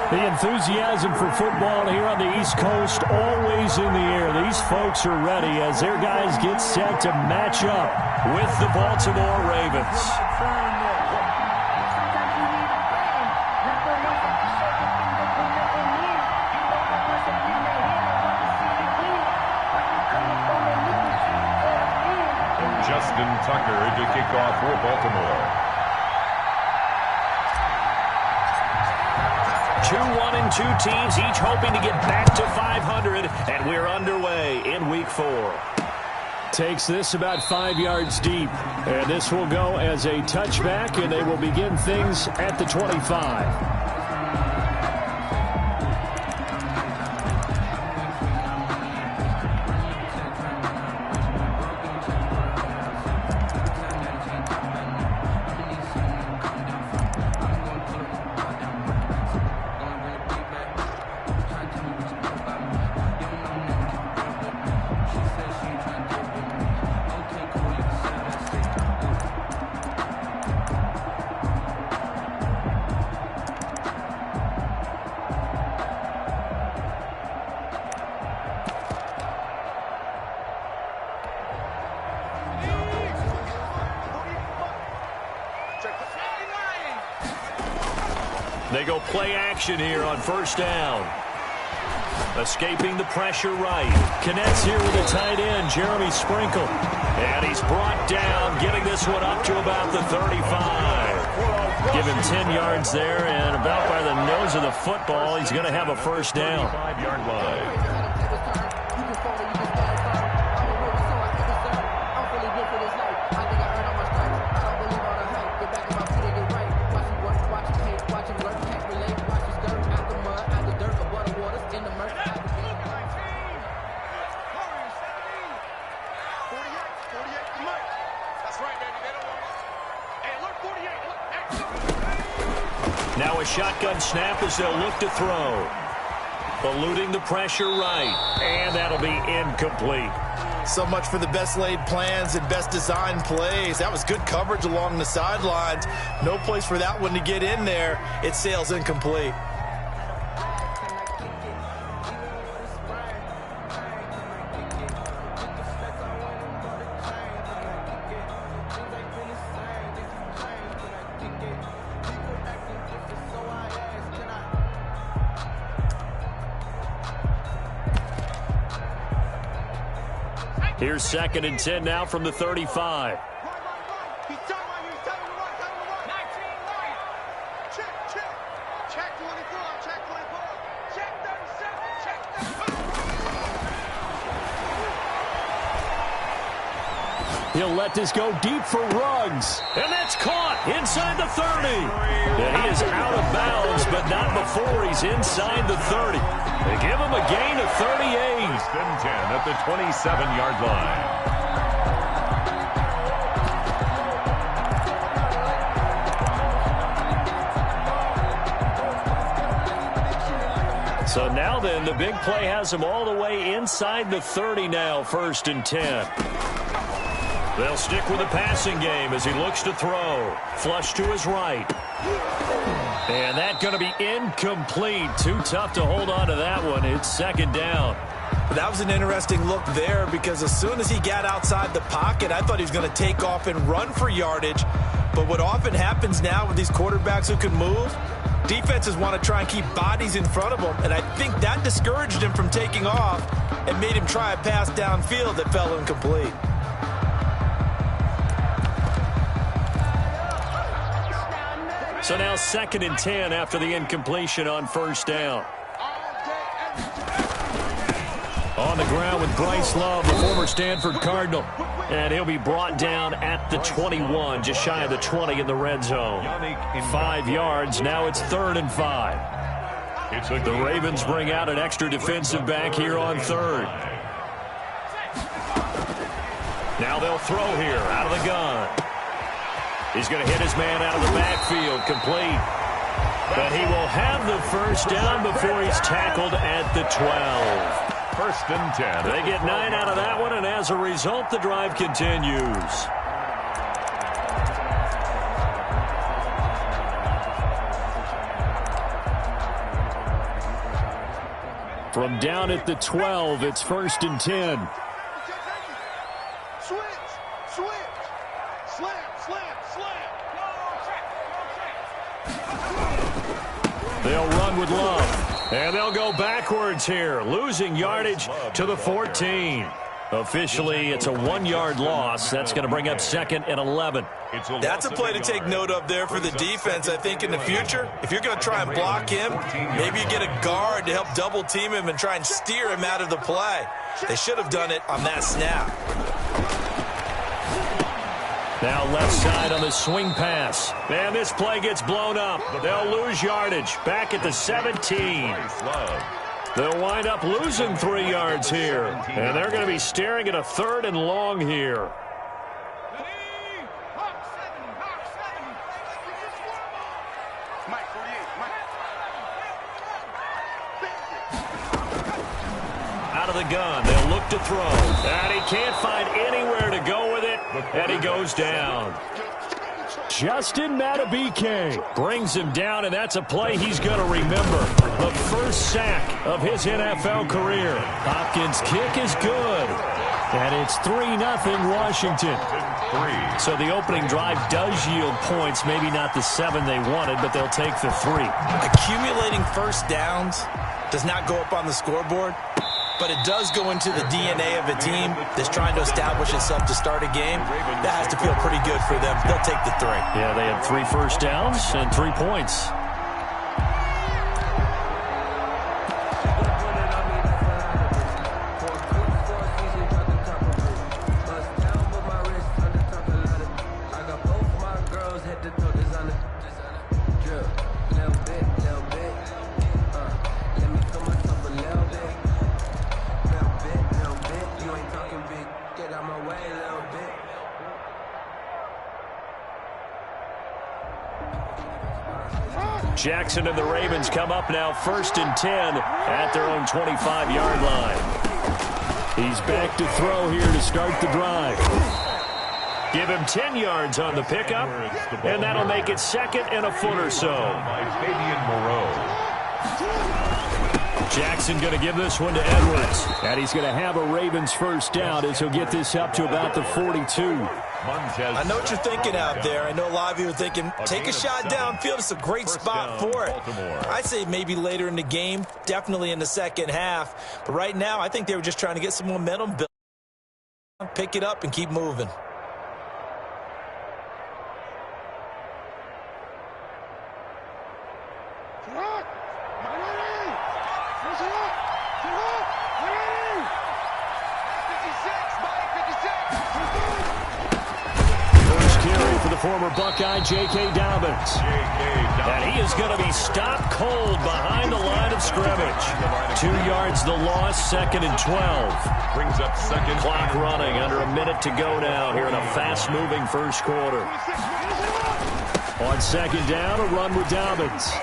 The enthusiasm for football here on the East Coast always in the air. These folks are ready as their guys get set to match up with the Baltimore Ravens. Justin Tucker to kick off for Baltimore. 2-1-2 teams, each hoping to get back to 500, and we're underway in Week 4. Takes this about 5 yards deep, and this will go as a touchback, and they will begin things at the 25. They go play action here on first down. Escaping the pressure right. Connects here with the tight end, Jeremy Sprinkle. And he's brought down, getting this one up to about the 35. Give him 10 yards there, and about by the nose of the football, he's going to have a first down. 5-yard line. Now a shotgun snap as they'll look to throw. Eluding the pressure right. And that'll be incomplete. So much for the best laid plans and best designed plays. That was good coverage along the sidelines. No place for that one to get in there. It sails incomplete. Here's 2nd and 10 now from the 35. He'll let this go deep for Ruggs. And that's caught inside the 30. And he is out of bounds, but not before he's inside the 30. They give him a gain of 38. 1st and 10 at the 27-yard line. So now then, the big play has him all the way inside the 30 now, 1st and 10. They'll stick with the passing game as he looks to throw. Flush to his right. And that's going to be incomplete. Too tough to hold on to that one. It's 2nd down. That was an interesting look there because as soon as he got outside the pocket, I thought he was going to take off and run for yardage. But what often happens now with these quarterbacks who can move, defenses want to try and keep bodies in front of them. And I think that discouraged him from taking off and made him try a pass downfield that fell incomplete. So now 2nd and 10 after the incompletion on first down. On the ground with Bryce Love, the former Stanford Cardinal. And he'll be brought down at the 21, just shy of the 20 in the red zone. 5 yards, now it's 3rd and 5. The Ravens bring out an extra defensive back here on 3rd. Now they'll throw here out of the gun. He's going to hit his man out of the backfield, complete. But he will have the first down before he's tackled at the 12. 1st and 10. They get 9 out of that one, and as a result, the drive continues. From down at the 12, it's 1st and 10. They'll run with Love. And they'll go backwards here, losing yardage to the 14. Officially, it's a 1-yard loss. That's going to bring up 2nd and 11. That's a play to take note of there for the defense, I think, in the future. If you're going to try and block him, maybe you get a guard to help double-team him and try and steer him out of the play. They should have done it on that snap. Now left side on the swing pass. And this play gets blown up. They'll lose yardage. Back at the 17. They'll wind up losing 3 yards here. And they're going to be staring at a 3rd and long here. Out of the gun. They'll look to throw. And he can't find anywhere to go with it. And he goes down. Justin Matabike brings him down, and that's a play he's going to remember. The first sack of his NFL career. Hopkins' kick is good. And it's 3-0 Washington. So the opening drive does yield points. Maybe not the 7 they wanted, but they'll take the 3. Accumulating first downs does not go up on the scoreboard, but it does go into the DNA of a team that's trying to establish itself to start a game. That has to feel pretty good for them. They'll take the 3. Yeah, they had 3 first downs and 3 points. Jackson and the Ravens come up now 1st and 10 at their own 25-yard line. He's back to throw here to start the drive. Give him 10 yards on the pickup, and that'll make it 2nd and a foot or so. Jackson going to give this one to Edwards. And he's going to have a Ravens first down as he'll get this up to about the 42. I know what you're thinking out there. I know a lot of you are thinking, take a shot downfield. It's a great spot for it. I'd say maybe later in the game, definitely in the second half. But right now, I think they were just trying to get some momentum built. Pick it up and keep moving. Former Buckeye J.K. Dobbins. And he is going to be stopped cold behind the line of scrimmage. 2 yards the loss, 2nd and 12. Brings up 2nd. Clock running, under a minute to go now here in a fast-moving first quarter. On 2nd down, a run with Dobbins.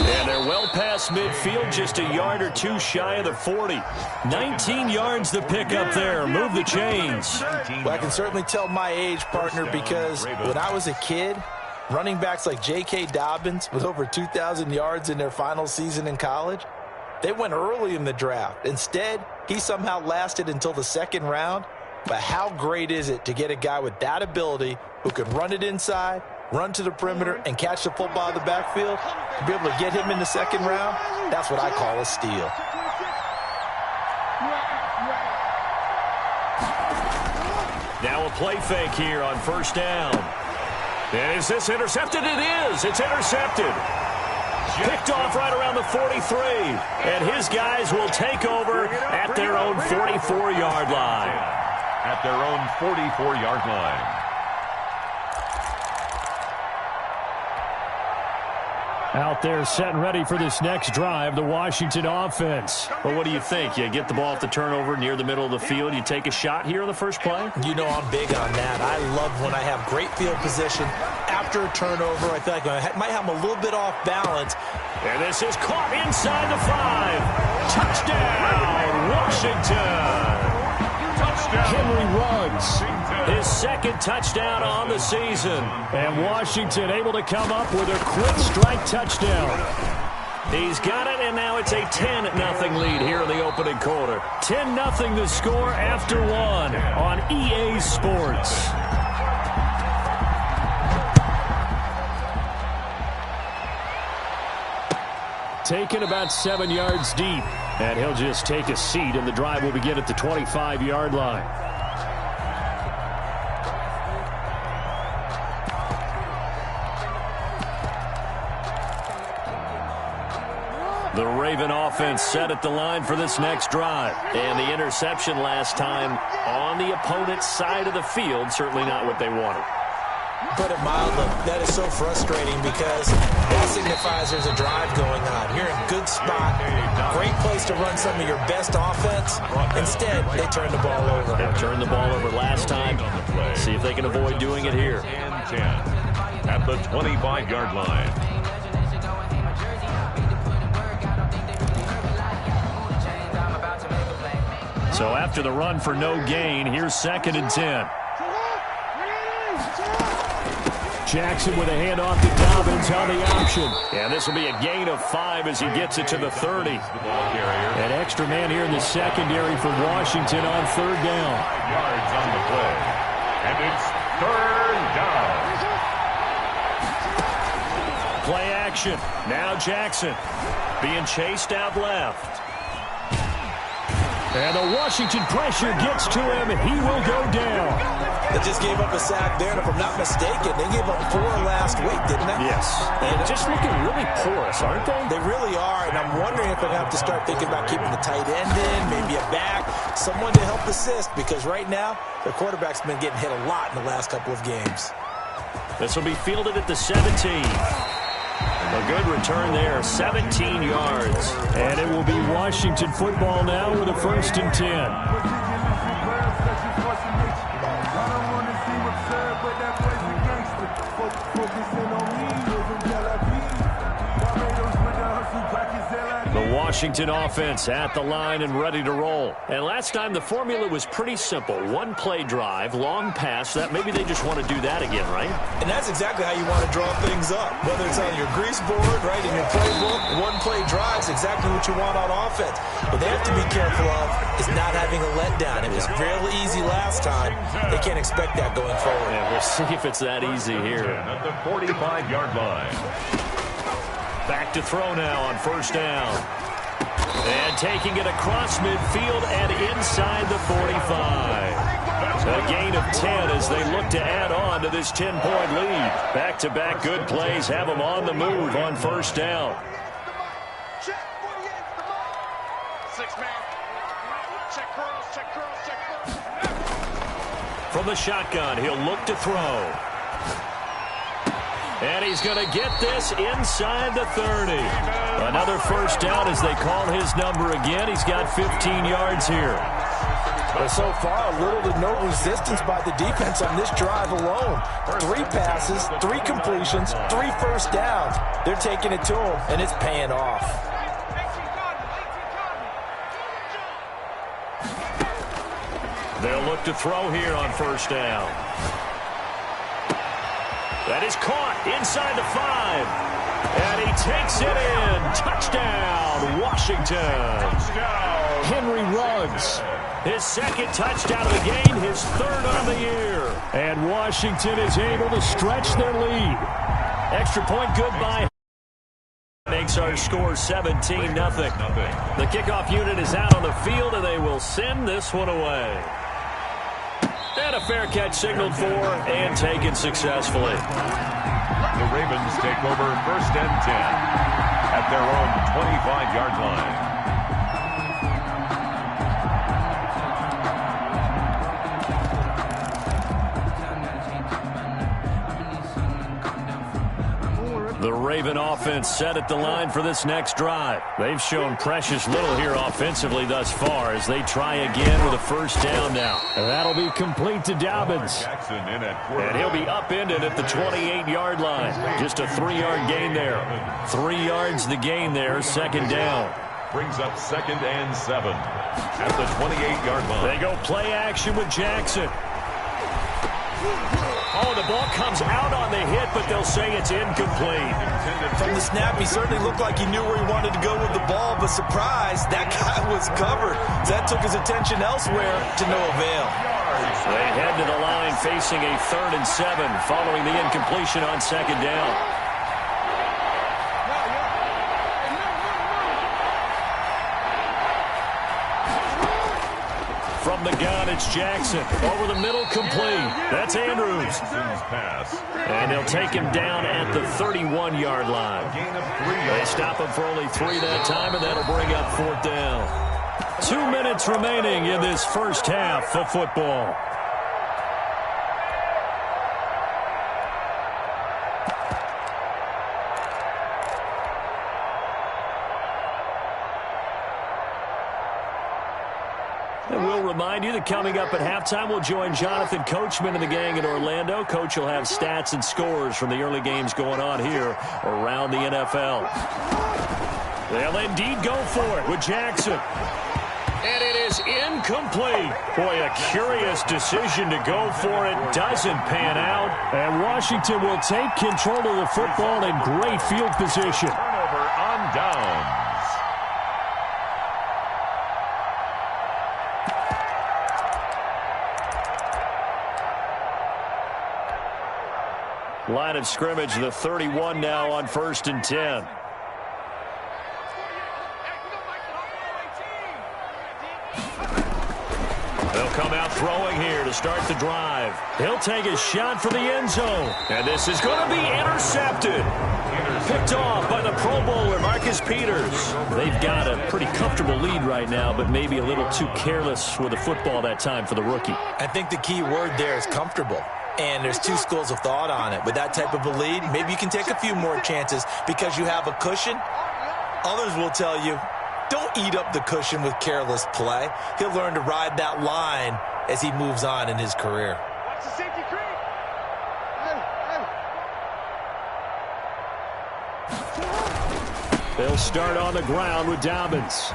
And they're well past midfield, just a yard or 2 shy of the 40. 19 yards the pick up there. Move the chains. Well, I can certainly tell my age, partner, because when I was a kid, running backs like J.K. Dobbins with over 2,000 yards in their final season in college, they went early in the draft. Instead, he somehow lasted until the 2nd round. But how great is it to get a guy with that ability who can run it inside, run to the perimeter, and catch the football in the backfield? To be able to get him in the 2nd round, that's what I call a steal. Now a play fake here on 1st down. And is this intercepted? It is. It's intercepted. Picked off right around the 43. And his guys will take over at their own 44-yard line. At their own 44-yard line. Out there setting ready for this next drive, the Washington offense. Well, what do you think? You get the ball off the turnover near the middle of the field, you take a shot here on the first play? You know I'm big on that. I love when I have great field position after a turnover. I feel like I might have them a little bit off balance. And this is caught inside the 5. Touchdown, Washington. Henry Ruggs, his 2nd touchdown on the season. And Washington able to come up with a quick strike touchdown. He's got it, and now it's a 10-0 lead here in the opening quarter. 10-0 the score after one on EA Sports. Taken about 7 yards deep, and he'll just take a seat, and the drive will begin at the 25-yard line. The Raven offense set at the line for this next drive. And the interception last time on the opponent's side of the field, certainly not what they wanted. Put it mildly, that is so frustrating because that signifies there's a drive going on. You're in a good spot, great place to run some of your best offense. Instead, they turn the ball over. They turned the ball over last time. See if they can avoid doing it here. And 10 at the 25-yard line. So after the run for no gain, here's 2nd and 10. Jackson with a handoff to Dobbins on the option. And this will be a gain of 5 as he gets it to the 30. An extra man here in the secondary for Washington on 3rd down. 5 yards on the play. And it's 3rd down. Play action. Now Jackson being chased out left. And the Washington pressure gets to him, and he will go down. They just gave up a sack there, and if I'm not mistaken, they gave up 4 last week, didn't they? Yes. And just looking really porous, aren't they? They really are, and I'm wondering if they're going to have to start thinking about keeping the tight end in, maybe a back, someone to help assist, because right now, their quarterback's been getting hit a lot in the last couple of games. This will be fielded at the 17. A good return there, 17 yards. And it will be Washington football now with a 1st and 10. The Washington offense at the line and ready to roll. And last time the formula was pretty simple. 1-play drive, long pass. That maybe they just want to do that again, right? And that's exactly how you want to draw things up. Whether it's on your grease board, right, in your playbook, 1-play drive is exactly what you want on offense. What they have to be careful of is not having a letdown. It was real easy last time. They can't expect that going forward. Yeah, we'll see if it's that easy here. At the 45-yard line. Back to throw now on 1st down. And taking it across midfield and inside the 45. A gain of 10 as they look to add on to this 10-point lead. Back-to-back good plays have them on the move on 1st down. From the shotgun, he'll look to throw. And he's going to get this inside the 30. Another 1st down as they call his number again. He's got 15 yards here. But so far, little to no resistance by the defense on this drive alone. 3 passes, 3 completions, 3 1st downs. They're taking it to him, and it's paying off. They'll look to throw here on 1st down. That is caught inside the 5. And he takes it in. Touchdown, Washington. Touchdown. Henry Ruggs. His 2nd touchdown of the game, his 3rd on the year. And Washington is able to stretch their lead. Extra point good by makes our score 17-0. The kickoff unit is out on the field, and they will send this one away. And a fair catch signaled for and taken successfully. The Ravens take over 1st and 10 at their own 25-yard line. The Raven offense set at the line for this next drive. They've shown precious little here offensively thus far as they try again with a 1st down now. And that'll be complete to Dobbins. And he'll be upended at the 28-yard line. Just a 3-yard gain there. 3 yards the gain there, 2nd down. Brings up 2nd and 7 at the 28-yard line. They go play action with Jackson. Oh, the ball comes out on the hit, but they'll say it's incomplete. From the snap, he certainly looked like he knew where he wanted to go with the ball, but surprise, that guy was covered. That took his attention elsewhere to no avail. They head to the line facing a 3rd and 7 following the incompletion on 2nd down. From the gun, it's Jackson. Over the middle, complete. That's Andrews. And they'll take him down at the 31-yard line. They stop him for only 3 that time, and that'll bring up 4th down. 2 minutes remaining in this first half of football. And we'll remind you that coming up at halftime, we'll join Jonathan Coachman and the gang in Orlando. Coach will have stats and scores from the early games going on here around the NFL. They'll indeed go for it with Jackson. And it is incomplete. Boy, a curious decision to go for it. Doesn't pan out. And Washington will take control of the football in great field position. Turnover on downs. Line of scrimmage, the 31 now on 1st and 10. They'll come out throwing here to start the drive. He'll take a shot for the end zone. And this is going to be intercepted. Picked off by the Pro Bowler, Marcus Peters. They've got a pretty comfortable lead right now, but maybe a little too careless with the football that time for the rookie. I think the key word there is comfortable. And there's 2 schools of thought on it. With that type of a lead, maybe you can take a few more chances because you have a cushion. Others will tell you, don't eat up the cushion with careless play. He'll learn to ride that line as he moves on in his career. Watch the safety creep. They'll start on the ground with Dobbins.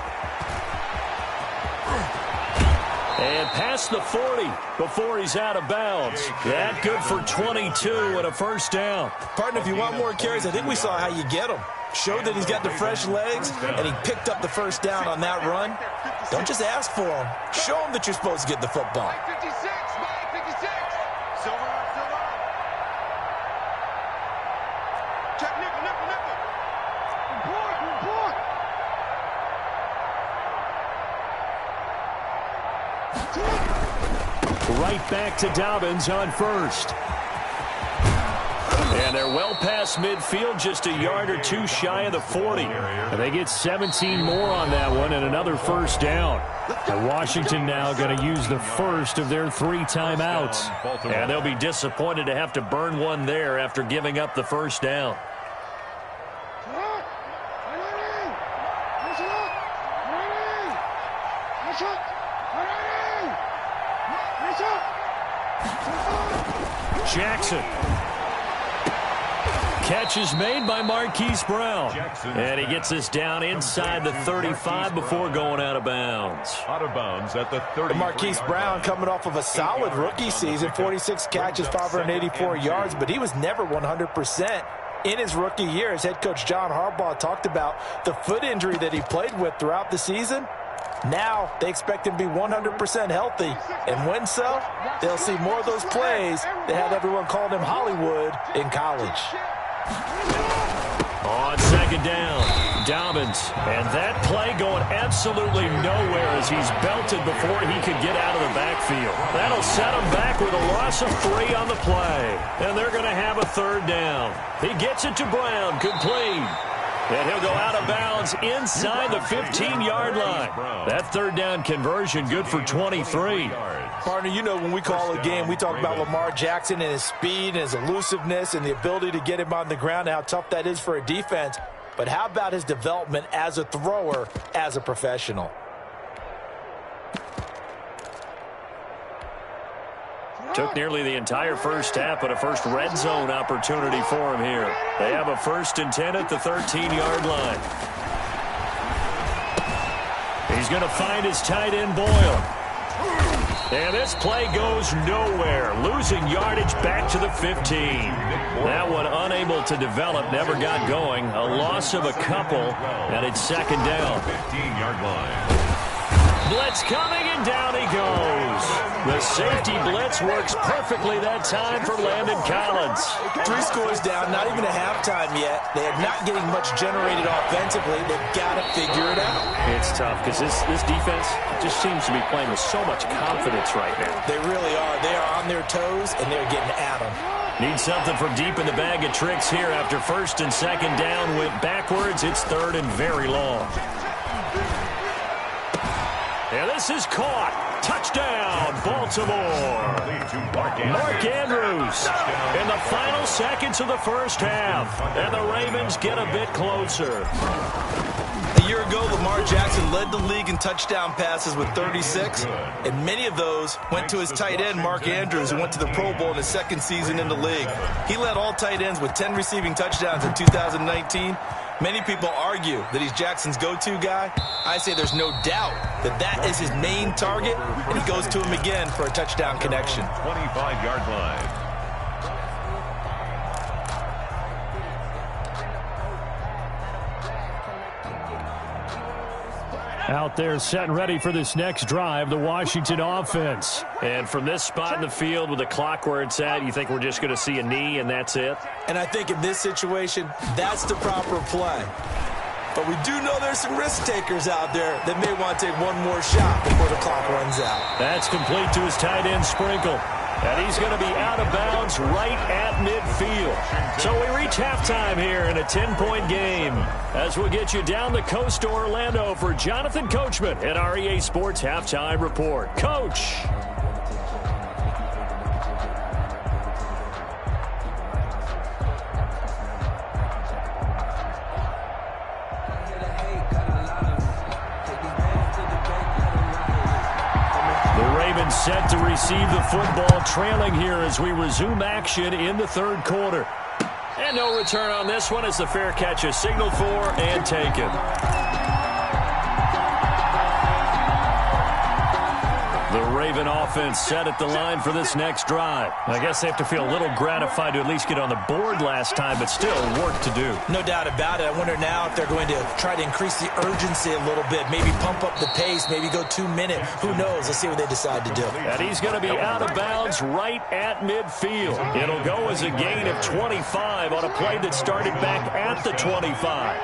And past the 40 before he's out of bounds. That good for 22 and a 1st down. Partner, if you want more carries, I think we saw how you get them. Showed that he's got the fresh legs, and he picked up the 1st down on that run. Don't just ask for him. Show him that you're supposed to get the football. 56, 56. Silver. Check nipple. Report. Right back to Dobbins on 1st. And they're well past midfield, just a yard or 2 shy of the 40. And they get 17 more on that one and another 1st down. And Washington now going to use the first of their 3 timeouts. And they'll be disappointed to have to burn one there after giving up the 1st down. Jackson. Catch is made by Marquise Brown. And he gets us down inside the 35 before going out of bounds. Out of bounds at the 30. Marquise Brown coming off of a solid rookie season, 46 catches, 584 yards, but he was never 100% in his rookie year. As head coach John Harbaugh talked about the foot injury that he played with throughout the season. Now they expect him to be 100% healthy, and when so, they'll see more of those plays that had everyone calling him Hollywood in college. On 2nd down, Dobbins, and that play going absolutely nowhere as he's belted before he could get out of the backfield. That'll set him back with a loss of 3 on the play, and they're going to have a 3rd down. He gets it to Brown, complete. And he'll go out of bounds inside the 15-yard line. That 3rd down conversion good for 23. Partner, you know when we call a game, we talk about Lamar Jackson and his speed and his elusiveness and the ability to get him on the ground and how tough that is for a defense. But how about his development as a thrower, as a professional? Took nearly the entire first half, but a first red zone opportunity for him here. They have a 1st and 10 at the 13-yard line. He's going to find his tight end, Boyle. And this play goes nowhere, losing yardage back to the 15. That one unable to develop, never got going. A loss of a couple, and it's second down. 15-yard line. Blitz coming, and down he goes. The safety blitz works perfectly that time for Landon Collins. 3 scores down, not even a halftime yet. They are not getting much generated offensively. They've got to figure it out. It's tough because this defense just seems to be playing with so much confidence right now. They really are. They are on their toes, and they're getting at them. Need something from deep in the bag of tricks here after first and second down. Went backwards. It's third and very long. And this is caught. Touchdown, Baltimore. Mark Andrews in the final seconds of the first half. And the Ravens get a bit closer. A year ago, Lamar Jackson led the league in touchdown passes with 36, and many of those went to his tight end, Mark Andrews, who went to the Pro Bowl in his second season in the league. He led all tight ends with 10 receiving touchdowns in 2019. Many people argue that he's Jackson's go-to guy. I say there's no doubt that that is his main target, and he goes to him again for a touchdown connection. 25-yard line. Out there set and ready for this next drive, the Washington offense. And from this spot in the field with the clock where it's at, you think we're just going to see a knee and that's it? And I think in this situation, that's the proper play. But we do know there's some risk takers out there that may want to take one more shot before the clock runs out. That's complete to his tight end, Sprinkle. And he's going to be out of bounds right at midfield. So we reach halftime here in a 10-point game. As we'll get you down the coast to Orlando for Jonathan Coachman at our EA Sports Halftime Report. Coach. Set to receive the football, trailing here as we resume action in the third quarter. And no return on this one as the fair catch is signaled for and taken. The Raven offense set at the line for this next drive. I guess they have to feel a little gratified to at least get on the board last time, but still work to do. No doubt about it. I wonder now if they're going to try to increase the urgency a little bit, maybe pump up the pace, maybe go 2-minute. Who knows? Let's see what they decide to do. And he's going to be out of bounds right at midfield. It'll go as a gain of 25 on a play that started back at the 25.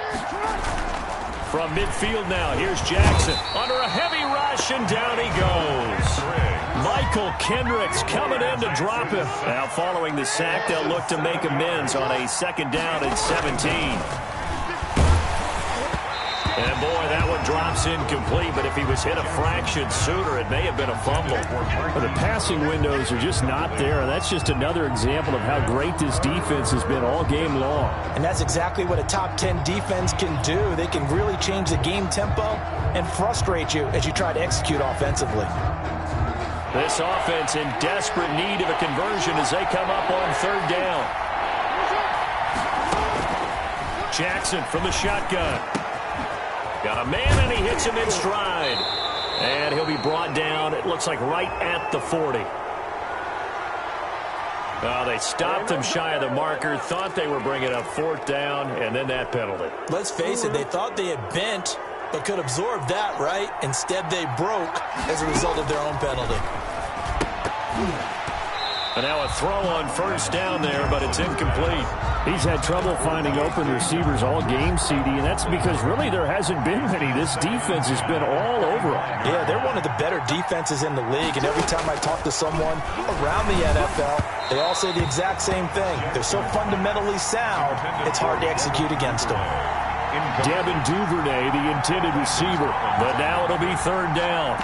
From midfield now, here's Jackson under a heavy rush, and down he goes. Michael Kendricks coming in to drop him. Now following the sack, they'll look to make amends on a second down and 17. And boy, that one drops incomplete, but if he was hit a fraction sooner, it may have been a fumble. But the passing windows are just not there, and that's just another example of how great this defense has been all game long. And that's exactly what a top 10 defense can do. They can really change the game tempo and frustrate you as you try to execute offensively. This offense in desperate need of a conversion as they come up on third down. Jackson from the shotgun. Got a man, and he hits him in stride. And he'll be brought down, it looks like right at the 40. They stopped him shy of the marker, thought they were bringing up fourth down, and then that penalty. Let's face it, they thought they had bent, but could absorb that, right? Instead, they broke as a result of their own penalty. And now a throw on first down there, but it's incomplete. He's had trouble finding open receivers all game, CD, and that's because really there hasn't been many. This defense has been all over them. Yeah, they're one of the better defenses in the league, and every time I talk to someone around the NFL, they all say the exact same thing. They're so fundamentally sound, it's hard to execute against them. Devin Duvernay, the intended receiver, but now it'll be third down.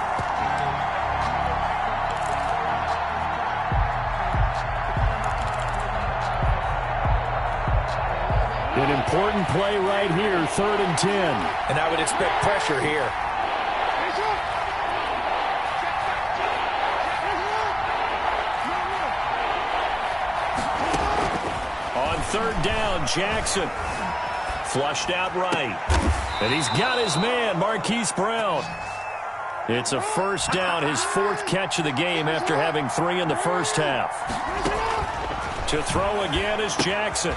An important play right here, 3rd and 10. And I would expect pressure here. On third down, Jackson. Flushed out right. And he's got his man, Marquise Brown. It's a first down, his 4th catch of the game after having 3 in the first half. To throw again is Jackson.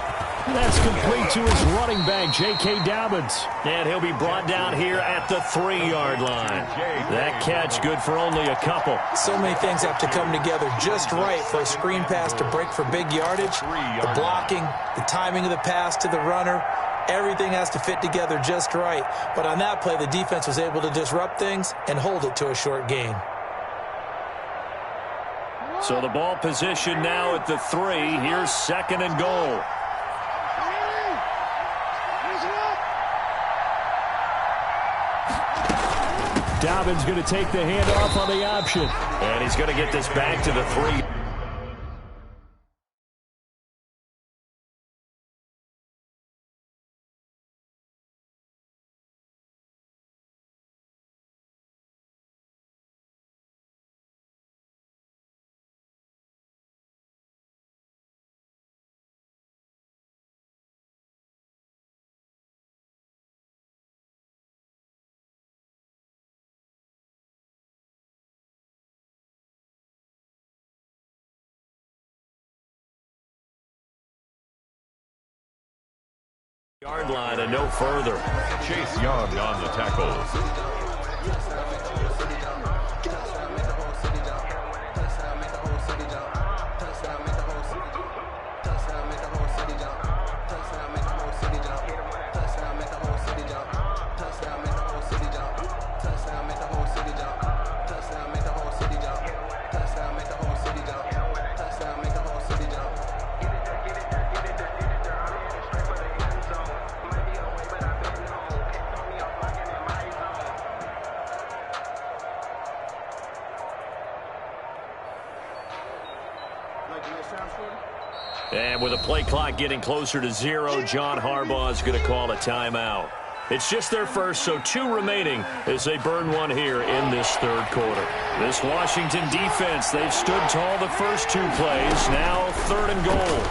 That's complete to his running back, J.K. Dobbins. And he'll be brought down here at the 3-yard line. That catch good for only a couple. So many things have to come together just right for a screen pass to break for big yardage. The blocking, the timing of the pass to the runner, everything has to fit together just right. But on that play, the defense was able to disrupt things and hold it to a short gain. So the ball position now at the 3. Here's 2nd and goal. Dobbins going to take the handoff on the option. And he's going to get this back to the 3. Yard line and no further. Chase Young on the tackle. And with the play clock getting closer to 0, John Harbaugh is going to call a timeout. It's just their first, so 2 remaining as they burn one here in this 3rd quarter. This Washington defense, they've stood tall the first 2 plays. Now 3rd and goal.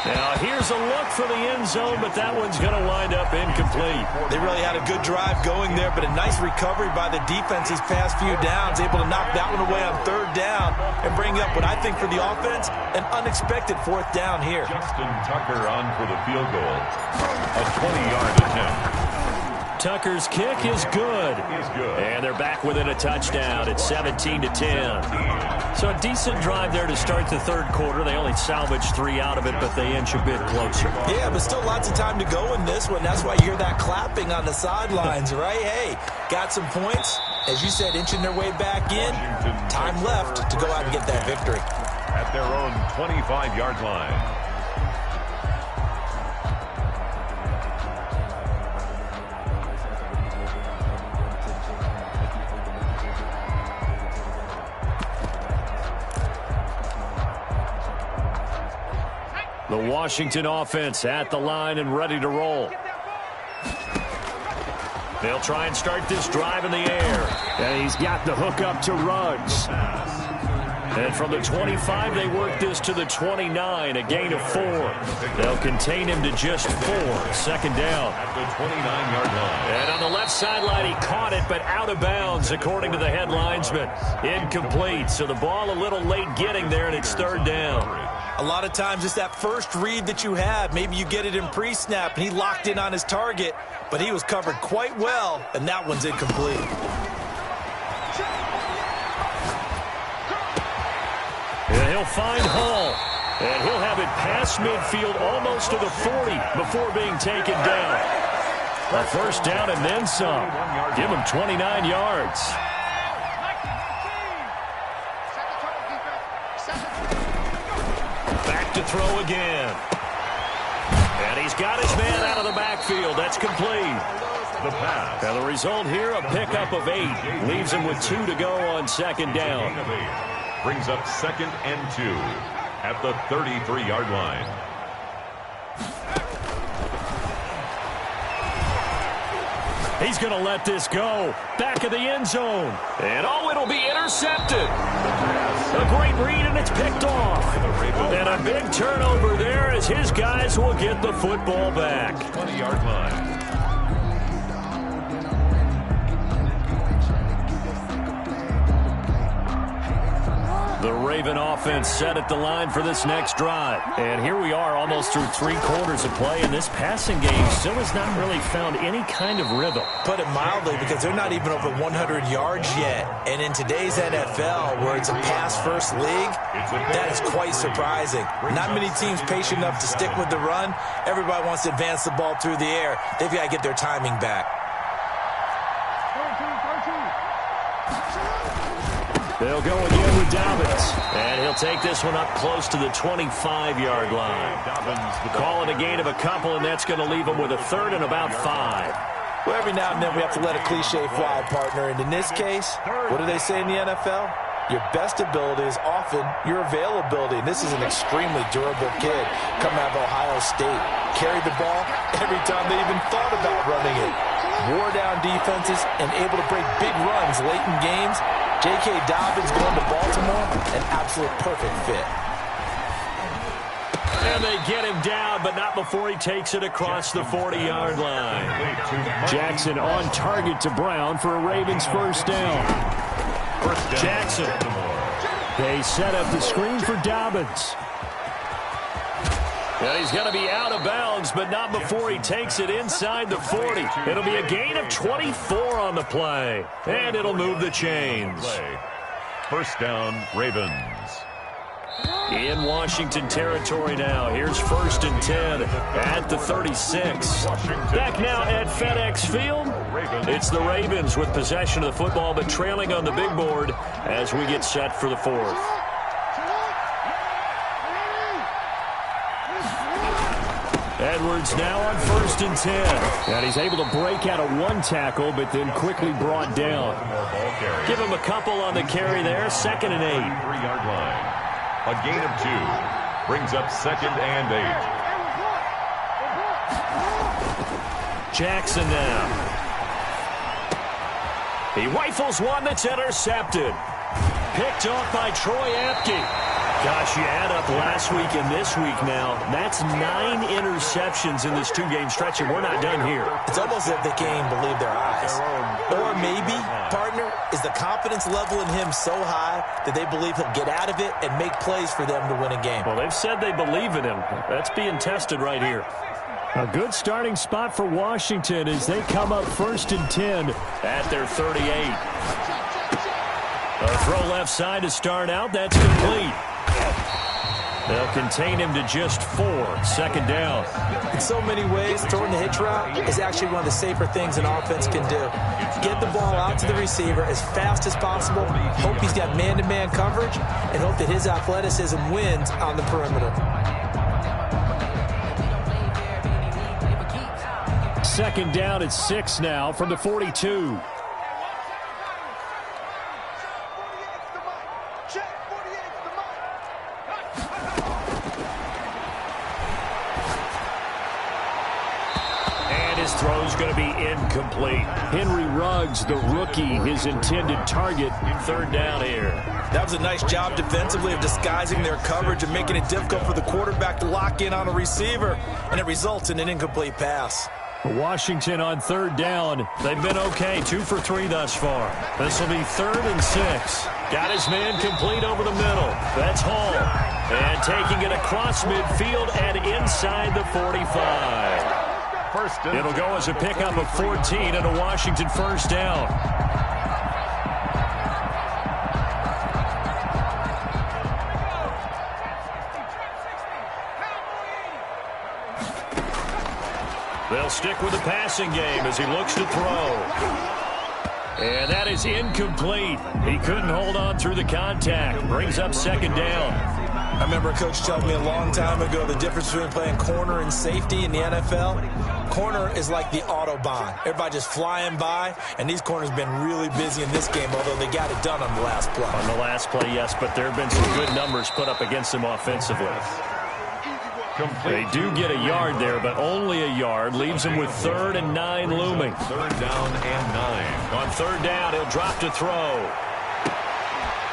Now here's a look for the end zone, but that one's going to wind up incomplete. They really had a good drive going there, but a nice recovery by the defense these past few downs, able to knock that one away on 3rd down and bring up what I think for the offense, an unexpected 4th down here. Justin Tucker on for the field goal. A 20-yard attempt. Tucker's kick is good. And they're back within a touchdown. It's 17-10. So a decent drive there to start the 3rd quarter. They only salvaged 3 out of it, but they inch a bit closer. Yeah, but still lots of time to go in this one. That's why you hear that clapping on the sidelines, right? Hey, got some points. As you said, inching their way back in. Time left to go out and get that victory. At their own 25-yard line. The Washington offense at the line and ready to roll. They'll try and start this drive in the air. And he's got the hook up to Ruggs. And from the 25, they work this to the 29, a gain of 4. They'll contain him to just 4. 2nd down. At the 29-yard line. And on the left sideline, he caught it, but out of bounds, according to the head linesman. Incomplete. So the ball a little late getting there, and it's 3rd down. A lot of times it's that first read that you have. Maybe you get it in pre-snap, and he locked in on his target, but he was covered quite well, and that one's incomplete. And he'll find Hall, and he'll have it past midfield almost to the 40 before being taken down. A 1st down and then some. Give him 29 yards. To throw again. And he's got his man out of the backfield. That's complete. The pass. And the result here, a pickup of 8. Leaves him with 2 to go on 2nd down. Brings up 2nd and 2 at the 33-yard line. He's going to let this go. Back of the end zone. And it'll be intercepted. A great read, and it's picked off. And a big turnover there as his guys will get the football back. 20-yard line. The Raven offense set at the line for this next drive. And here we are almost through 3 quarters of play, and this passing game still has not really found any kind of rhythm. Put it mildly, because they're not even over 100 yards yet. And in today's NFL, where it's a pass-first league, that is quite surprising. Not many teams patient enough to stick with the run. Everybody wants to advance the ball through the air. They've got to get their timing back. They'll go again with Dobbins. And he'll take this one up close to the 25-yard line. Call it a gain of a couple, and that's going to leave them with a third and about 5. Well, every now and then we have to let a cliche fly, partner. And in this case, what do they say in the NFL? Your best ability is often your availability. And this is an extremely durable kid coming out of Ohio State. Carried the ball every time they even thought about running it. Wore down defenses and able to break big runs late in games. J.K. Dobbins going to Baltimore, an absolute perfect fit. And they get him down, but not before he takes it across the 40-yard line. Jackson on target to Brown for a Ravens first down. Jackson. They set up the screen for Dobbins. And he's going to be out of bounds, but not before he takes it inside the 40. It'll be a gain of 24 on the play, and it'll move the chains. First down, Ravens. In Washington territory now. Here's 1st and 10 at the 36. Back now at FedEx Field. It's the Ravens with possession of the football, but trailing on the big board as we get set for the 4th. Edwards now on 1st and 10. And he's able to break out of 1 tackle, but then quickly brought down. Give him a couple on the carry there. 2nd and 8. 3-yard line. A gain of 2. Brings up 2nd and 8. Jackson now. He rifles one that's intercepted. Picked off by Troy Apke. Gosh, you add up last week and this week now. That's 9 interceptions in this 2-game stretch, and we're not done here. It's almost as if they can't even believe their eyes. Or maybe, partner, is the confidence level in him so high that they believe he'll get out of it and make plays for them to win a game. Well, they've said they believe in him. That's being tested right here. A good starting spot for Washington as they come up 1st and 10 at their 38. A throw left side to start out. That's complete. They'll contain him to just 4. 2nd down. In so many ways, throwing the hitch route is actually one of the safer things an offense can do. Get the ball out to the receiver as fast as possible, hope he's got man-to-man coverage, and hope that his athleticism wins on the perimeter. 2nd down at 6 now from the 42. Throw's going to be incomplete. Henry Ruggs, the rookie, his intended target. 3rd down here. That was a nice job defensively of disguising their coverage and making it difficult for the quarterback to lock in on a receiver, and it results in an incomplete pass. Washington on 3rd down. They've been okay, 2 for 3 thus far. This will be 3rd and 6. Got his man complete over the middle. That's Hall. And taking it across midfield and inside the 45. It'll go as a pickup of 14 and a Washington first down. They'll stick with the passing game as he looks to throw. And that is incomplete. He couldn't hold on through the contact. Brings up 2nd down. I remember a coach telling me a long time ago the difference between playing corner and safety in the NFL. Corner is like the Autobahn. Everybody just flying by, and these corners have been really busy in this game, although they got it done on the last play. On the last play, yes, but there have been some good numbers put up against them offensively. They do get a yard there, but only a yard. Leaves them with 3rd and 9 looming. 3rd down and 9. On 3rd down, he'll drop to throw.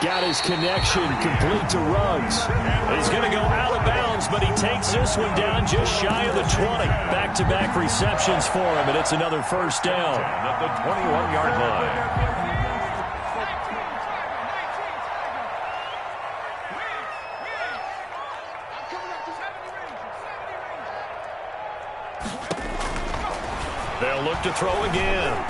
Got his connection complete to Ruggs. He's going to go out of bounds, but he takes this one down just shy of the 20. Back-to-back receptions for him, and it's another first down. At the 21-yard line. They'll look to throw again.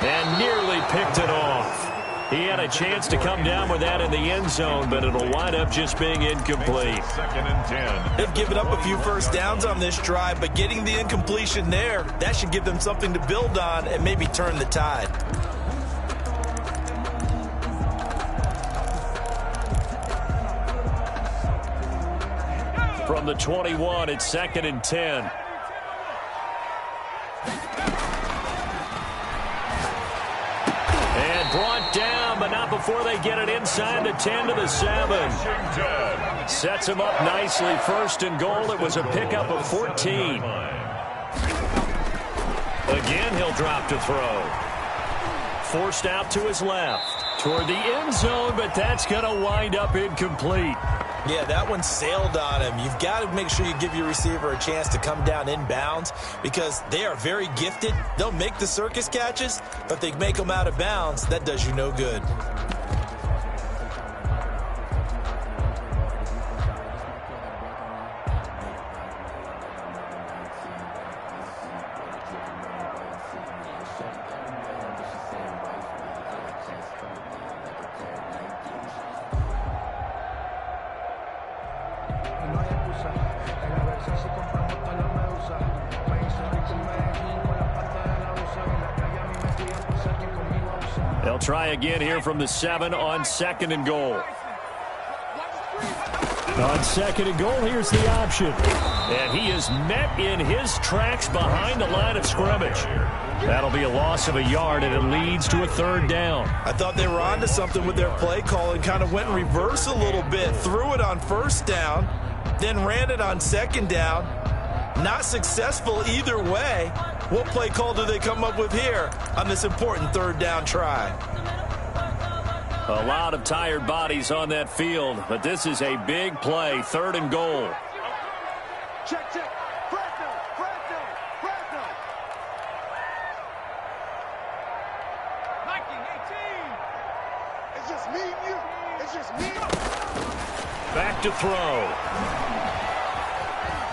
And nearly picked it off. He had a chance to come down with that in the end zone, but it'll wind up just being incomplete. 2nd and 10. They've given up a few first downs on this drive, but getting the incompletion there, that should give them something to build on and maybe turn the tide. From the 21, it's 2nd and 10. And brought down, but not before they get it inside the 10 to the 7. Sets him up nicely. 1st and goal. It was a pickup of 14. Again, he'll drop to throw. Forced out to his left. Toward the end zone, but that's going to wind up incomplete. Yeah, that one sailed on him. You've got to make sure you give your receiver a chance to come down inbounds because they are very gifted. They'll make the circus catches, but if they make them out of bounds, that does you no good. They'll try again here from the 7 on 2nd and goal. On 2nd and goal, here's the option. And he is met in his tracks behind the line of scrimmage. That'll be a loss of a yard, and it leads to a 3rd down. I thought they were onto something with their play call and kind of went in reverse a little bit. Threw it on 1st down, then ran it on 2nd down. Not successful either way. What play call do they come up with here on this important 3rd down try? A lot of tired bodies on that field, but this is a big play. 3rd and goal. Check, check. Fresno, Fresno, Fresno. 1918. It's just me and you. It's just me. Back to throw.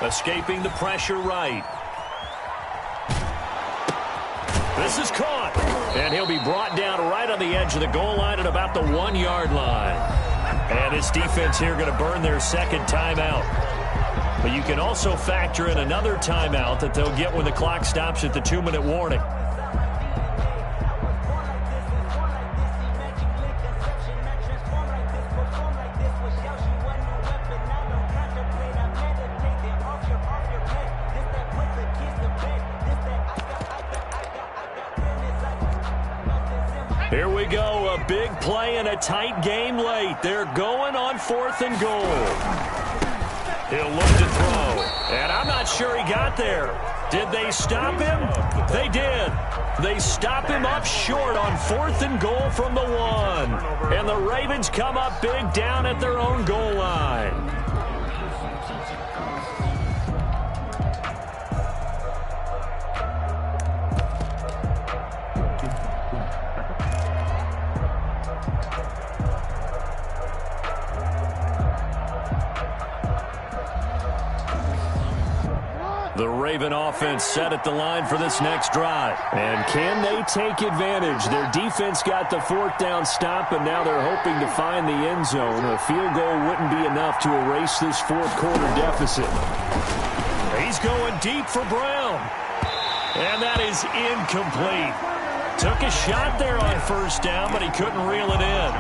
Escaping the pressure right. This is caught. And he'll be brought down right on the edge of the goal line at about the 1-yard line. And this defense here going to burn their 2nd timeout. But you can also factor in another timeout that they'll get when the clock stops at the 2-minute warning. Here we go, a big play and a tight game late. They're going on 4th and goal. He'll look to throw, and I'm not sure he got there. Did they stop him? They did. They stop him up short on 4th and goal from the 1. And the Ravens come up big down at their own goal line. The Raven offense set at the line for this next drive. And can they take advantage? Their defense got the 4th down stop, and now they're hoping to find the end zone. A field goal wouldn't be enough to erase this 4th quarter deficit. He's going deep for Brown. And that is incomplete. Took a shot there on 1st down, but he couldn't reel it in.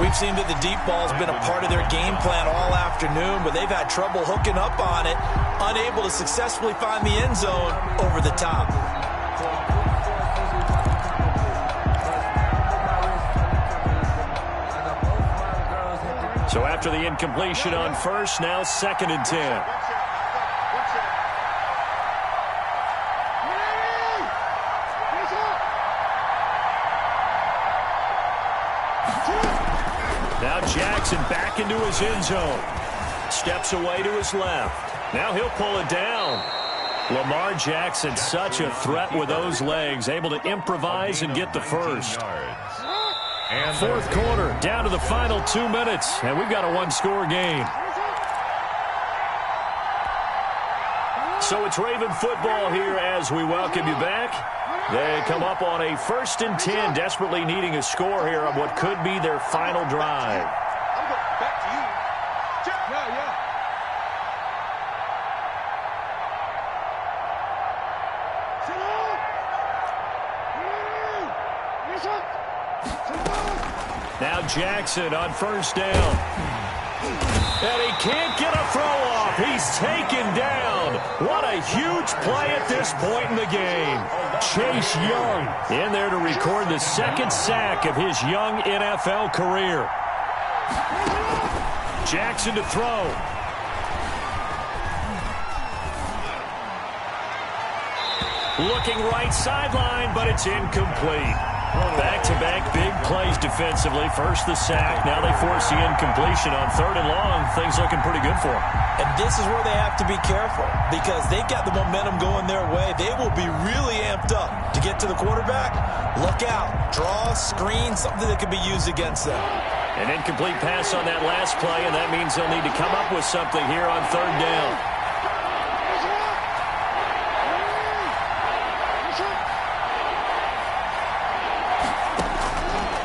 We've seen that the deep ball's been a part of their game plan all afternoon, but they've had trouble hooking up on it, unable to successfully find the end zone over the top. So after the incompletion on 1st, now 2nd and 10. Now Jackson back into his end zone. Steps away to his left. Now he'll pull it down. Lamar Jackson, such a threat with those legs, able to improvise and get the first. 4th quarter, down to the final 2 minutes, and we've got a 1-score game. So it's Raven football here as we welcome you back. They come up on a 1st and 10, desperately needing a score here on what could be their final drive. I'm going back to you. Yeah. Now Jackson on 1st down. And he can't get a throw off. He's taken down. What a huge play at this point in the game. Chase Young in there to record the 2nd sack of his young NFL career. Jackson to throw. Looking right sideline, but it's incomplete. Back-to-back big plays defensively. First the sack. Now they force the incompletion on 3rd and long. Things looking pretty good for them. And this is where they have to be careful because they've got the momentum going their way. They will be really amped up to get to the quarterback. Look out. Draw, screen, something that can be used against them. An incomplete pass on that last play, and that means they'll need to come up with something here on 3rd down.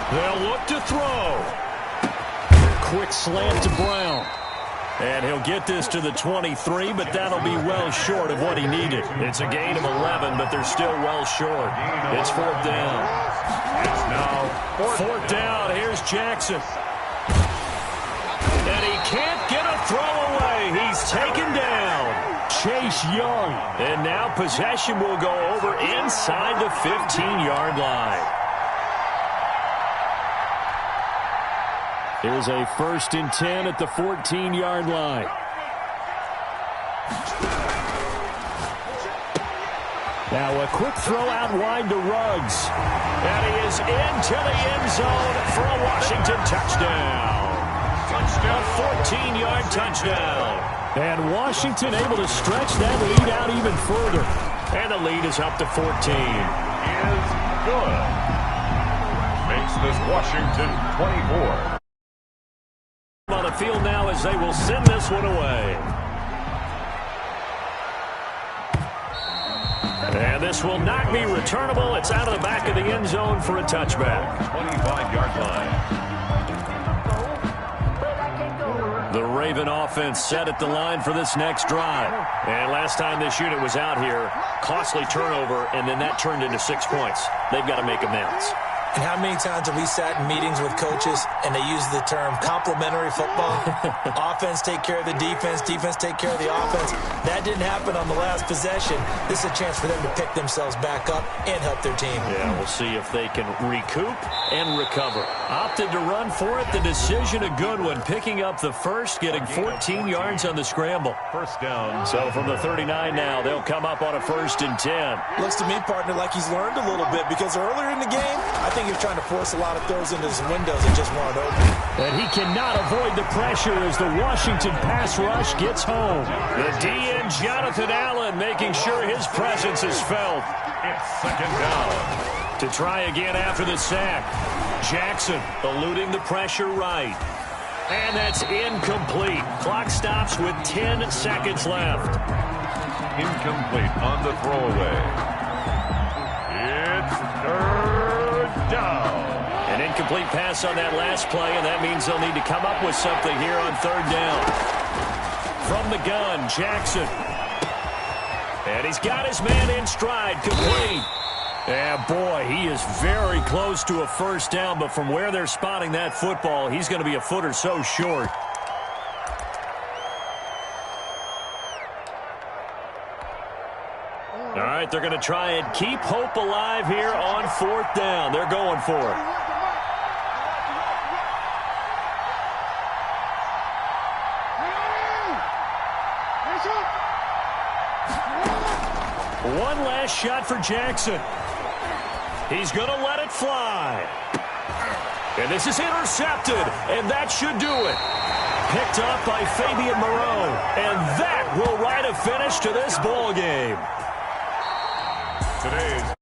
They'll look to throw. Quick slant to Brown. And he'll get this to the 23, but that'll be well short of what he needed. It's a gain of 11, but they're still well short. It's 4th down. It's now 4th down. Here's Jackson. And he can't get a throw away. He's taken down. Chase Young. And now possession will go over inside the 15-yard line. Here's a 1st and 10 at the 14-yard line. Now a quick throw out wide to Ruggs. And he is into the end zone for a Washington touchdown. A 14-yard touchdown. And Washington able to stretch that lead out even further. And the lead is up to 14. is good. Makes this Washington 24. On the field now as they will send this one away. And this will not be returnable. It's out of the back of the end zone for a touchback. 25-yard line. The Raven offense set at the line for this next drive. And last time this unit was out here, costly turnover, and then that turned into 6 points. They've got to make amends. And how many times have we sat in meetings with coaches and they use the term complementary football? Offense take care of the defense, defense take care of the offense. That didn't happen on the last possession. This is a chance for them to pick themselves back up and help their team. Yeah, we'll see if they can recoup and recover. Opted to run for it. The decision a good one. Picking up the first, getting 14 yards on the scramble. 1st down. So from the 39 now, they'll come up on a 1st and 10. Looks to me, partner, like he's learned a little bit because earlier in the game, I think he was trying to force a lot of throws into his windows that just weren't open. And he cannot avoid the pressure as the Washington pass rush gets home. The DN, Jonathan Allen, making sure his presence is felt. It's 2nd down. To try again after the sack. Jackson eluding the pressure right. And that's incomplete. Clock stops with 10 seconds left. Incomplete on the throwaway. It's 3rd down. An incomplete pass on that last play, and that means they'll need to come up with something here on 3rd down. From the gun, Jackson. And he's got his man in stride, complete. Yeah, boy, he is very close to a 1st down, but from where they're spotting that football, he's going to be a foot or so short. All right, they're going to try and keep hope alive here on 4th down. They're going for it. One last shot for Jackson. He's going to let it fly. And this is intercepted, and that should do it. Picked up by Fabian Moreau, and that will write a finish to this ball game. Today's